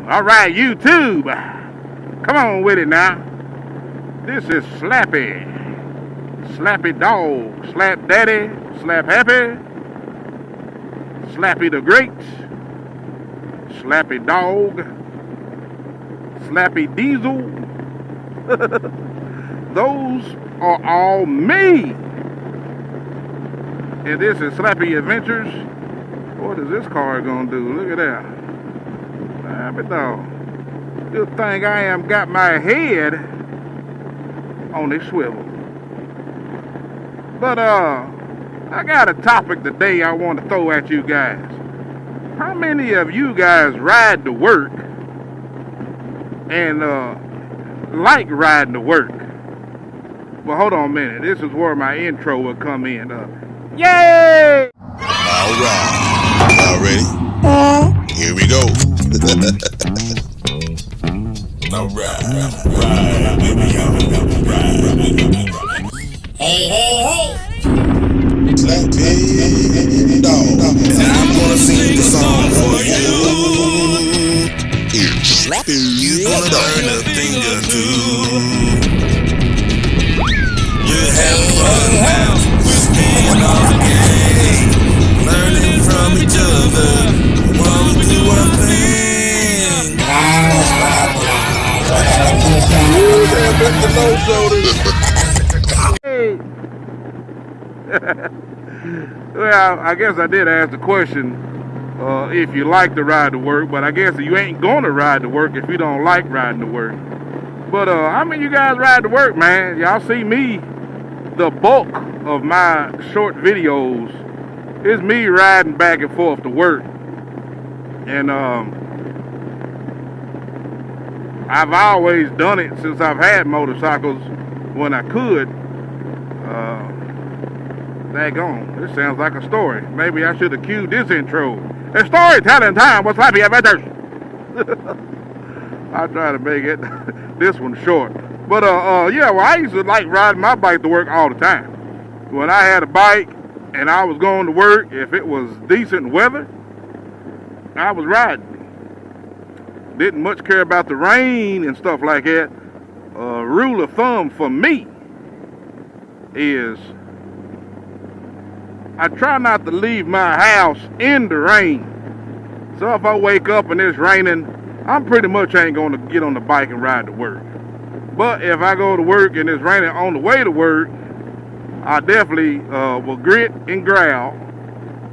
All right, YouTube. Come on with it now. This is Slappy. Slappy Dog. Slap Daddy. Slap Happy. Slappy the Great. Slappy Dog. Slappy Diesel. Those are all me. And this is Slappy Adventures. What is this car gonna do? Look at that. Lappydog. Good thing I am got my head on this swivel. But I got a topic today I want to throw at you guys. How many of you guys ride to work and like riding to work? Well, hold on a minute. This is where my intro will come in. Yay! All right. Y'all ready? Here we go. All right. Ride, baby. Ride. Hey. Slappy Dog. And I'm gonna sing the song for you. Here, Slappy. You gonna learn a thing or two. You have fun now. We're staying all game. Learning from each other. While we do our thing. Hey. Well, I guess I did ask the question if you like to ride to work, but I guess you ain't gonna ride to work if you don't like riding to work. But how many of you guys ride to work, man? Y'all see me, the bulk of my short videos is me riding back and forth to work. And I've always done it since I've had motorcycles when I could. Daggone, this sounds like a story. Maybe I should have cued this intro. It's storytelling time with Slappy Adventures. I'll try to make it this one short. But yeah, well, I used to like riding my bike to work all the time. When I had a bike and I was going to work, if it was decent weather, I was riding. Didn't much care about the rain and stuff like that. Rule of thumb for me is I try not to leave my house in the rain. So if I wake up and it's raining, I'm pretty much ain't going to get on the bike and ride to work. But if I go to work and it's raining on the way to work, I definitely will grit and growl,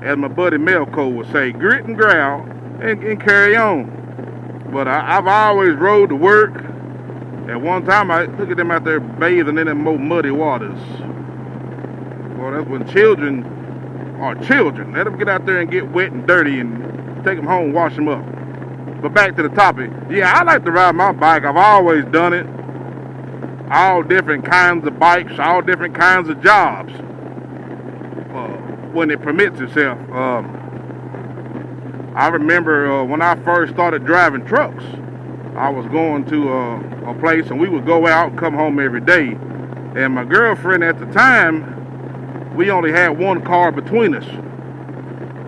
as my buddy Melco would say, grit and growl and carry on. But I've always rode to work. At one time, I look at them out there bathing in them more muddy waters. Well, that's when children are children. Let them get out there and get wet and dirty and take them home and wash them up. But back to the topic. Yeah, I like to ride my bike. I've always done it. All different kinds of bikes, all different kinds of jobs. When it permits itself. I remember when I first started driving trucks, I was going to a place and we would go out and come home every day. And my girlfriend at the time, we only had one car between us.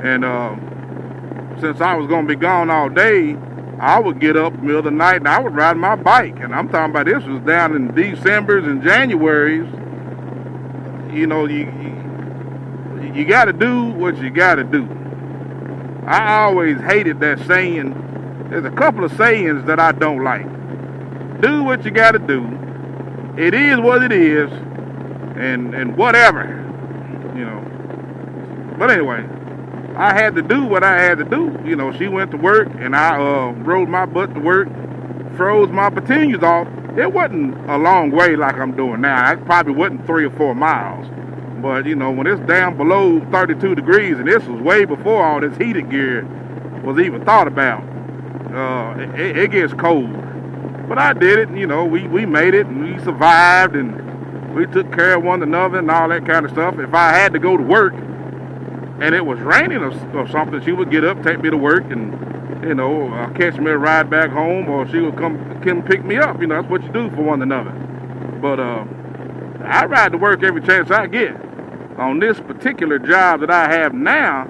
And since I was going to be gone all day, I would get up in the middle of the night and I would ride my bike. And I'm talking about this was down in Decembers and Januaries. You know, you got to do what you got to do. I always hated that saying. There's a couple of sayings that I don't like. Do what you got to do. It is what it is. And whatever, you know. But anyway, I had to do what I had to do. You know, she went to work and I rode my butt to work, froze my petunias off. It wasn't a long way like I'm doing now. It probably wasn't 3 or 4 miles. But, you know, when it's down below 32 degrees, and this was way before all this heated gear was even thought about, it gets cold. But I did it, you know, we made it, and we survived, and we took care of one another and all that kind of stuff. If I had to go to work, and it was raining or something, she would get up, take me to work, and, you know, catch me a ride back home, or she would come pick me up. You know, that's what you do for one another. But I ride to work every chance I get. On this particular job that I have now,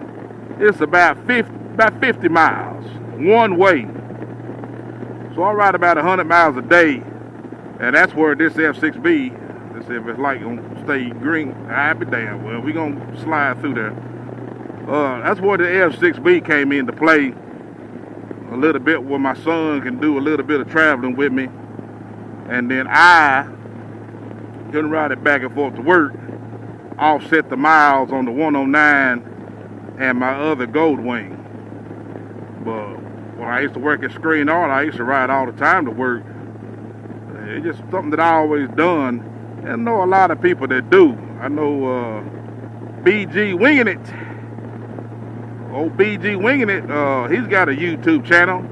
it's about 50 miles one way. So I ride about 100 miles a day, and that's where this F6B, let's see if it's like gonna stay green. I'll be damn well. We gonna slide through there. That's where the F6B came into play a little bit, where my son can do a little bit of traveling with me, and then I can ride it back and forth to work, offset the miles on the 109 and my other Goldwing. But when I used to work at Screen Art, I used to ride all the time to work. It's just something that I always done, and I know a lot of people that do. I know BG Winging It. Old BG Winging It, he's got a YouTube channel,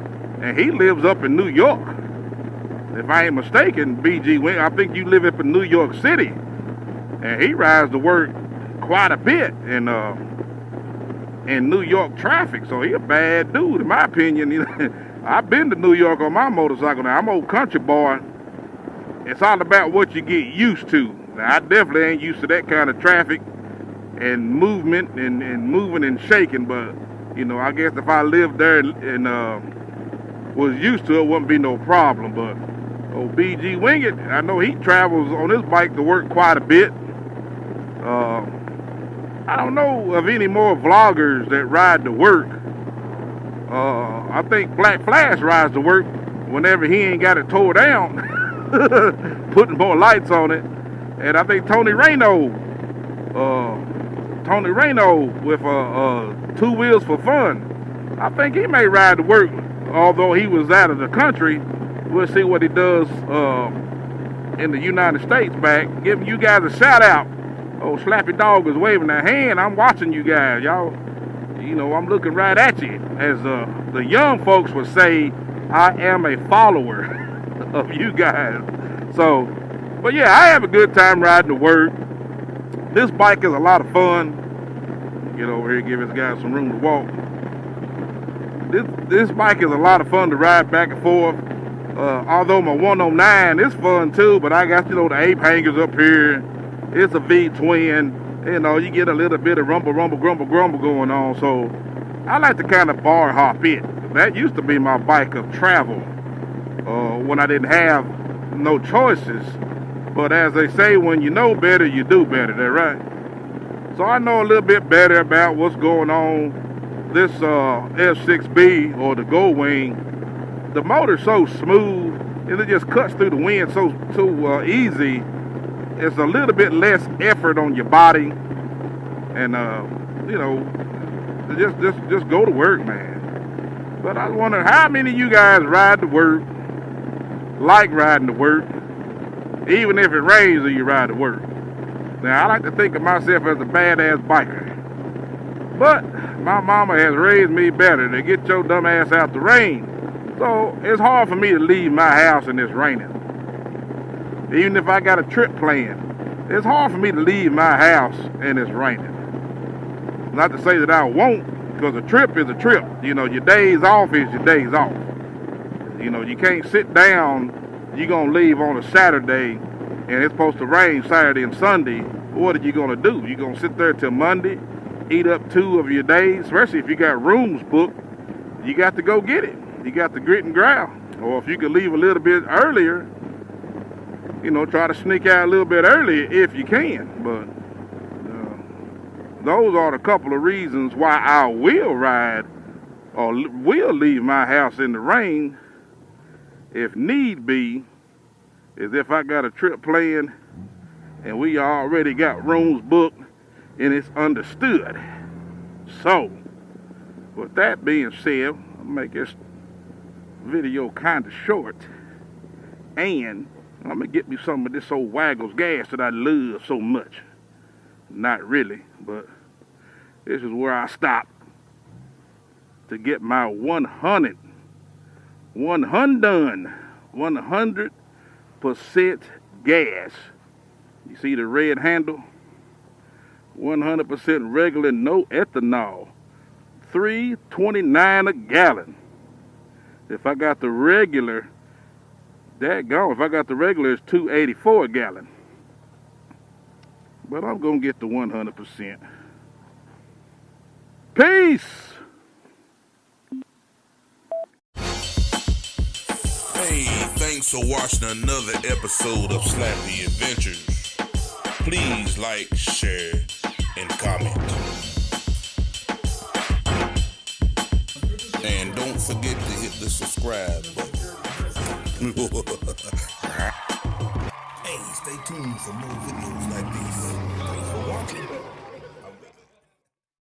and he lives up in New York. If I ain't mistaken, BG Wing, I think you live up in New York City, and he rides to work quite a bit in New York traffic. So he a bad dude, in my opinion. I've been to New York on my motorcycle. Now I'm an old country boy. It's all about what you get used to. Now, I definitely ain't used to that kind of traffic and movement and moving and shaking. But you know, I guess if I lived there and was used to it, wouldn't be no problem. But old BG Wing It, I know he travels on his bike to work quite a bit. I don't know of any more vloggers that ride to work. I think Black Flash rides to work whenever he ain't got it tore down, putting more lights on it. And I think Tony Reno with Two Wheels for Fun, I think he may ride to work, although he was out of the country. We'll see what he does in the United States back. Giving you guys a shout out. Oh, lappydog is waving their hand. I'm watching you guys, y'all. You know, I'm looking right at you. As the young folks would say, I am a follower of you guys. So, but yeah, I have a good time riding to work. This bike is a lot of fun. Get over here, give this guy some room to walk. This bike is a lot of fun to ride back and forth. Although my 109 is fun too, but I got, you know, the ape hangers up here. It's a V-twin. You know, you get a little bit of rumble going on. So I like to kind of bar hop it. That used to be my bike of travel when I didn't have no choices. But as they say, when you know better, you do better. That right? So I know a little bit better about what's going on. This F6B or the Goldwing, the motor's so smooth and it just cuts through the wind so easy. It's a little bit less effort on your body, and you know, just go to work, man. But I was wondering how many of you guys ride to work, like riding to work, even if it rains or you ride to work. Now I like to think of myself as a badass biker, but my mama has raised me better to get your dumb ass out the rain. So it's hard for me to leave my house and it's raining. Even if I got a trip planned, it's hard for me to leave my house and it's raining. Not to say that I won't, because a trip is a trip. You know, your days off is your days off. You know, you can't sit down, you're going to leave on a Saturday, and it's supposed to rain Saturday and Sunday. What are you going to do? You're going to sit there till Monday, eat up 2 of your days, especially if you got rooms booked. You got to go get it. You got the grit and growl. Or if you could leave a little bit earlier, you know, try to sneak out a little bit earlier if you can. But those are a couple of reasons why I will ride or will leave my house in the rain if need be, is if I got a trip planned and we already got rooms booked and it's understood. So, with that being said, I'll make this video kind of short, and I'm gonna get me some of this old Waggles gas that I love so much. Not really, but this is where I stop to get my 100% gas. You see the red handle? 100% regular, no ethanol. $3.29 a gallon. If I got the regular, if I got the regular, it's $2.84 a gallon. But I'm gonna get the 100%. Peace. Hey, thanks for watching another episode of Slappy Adventures. Please like, share, and comment. And don't forget to hit the subscribe button. Hey, stay tuned for more videos like these. Thanks for watching.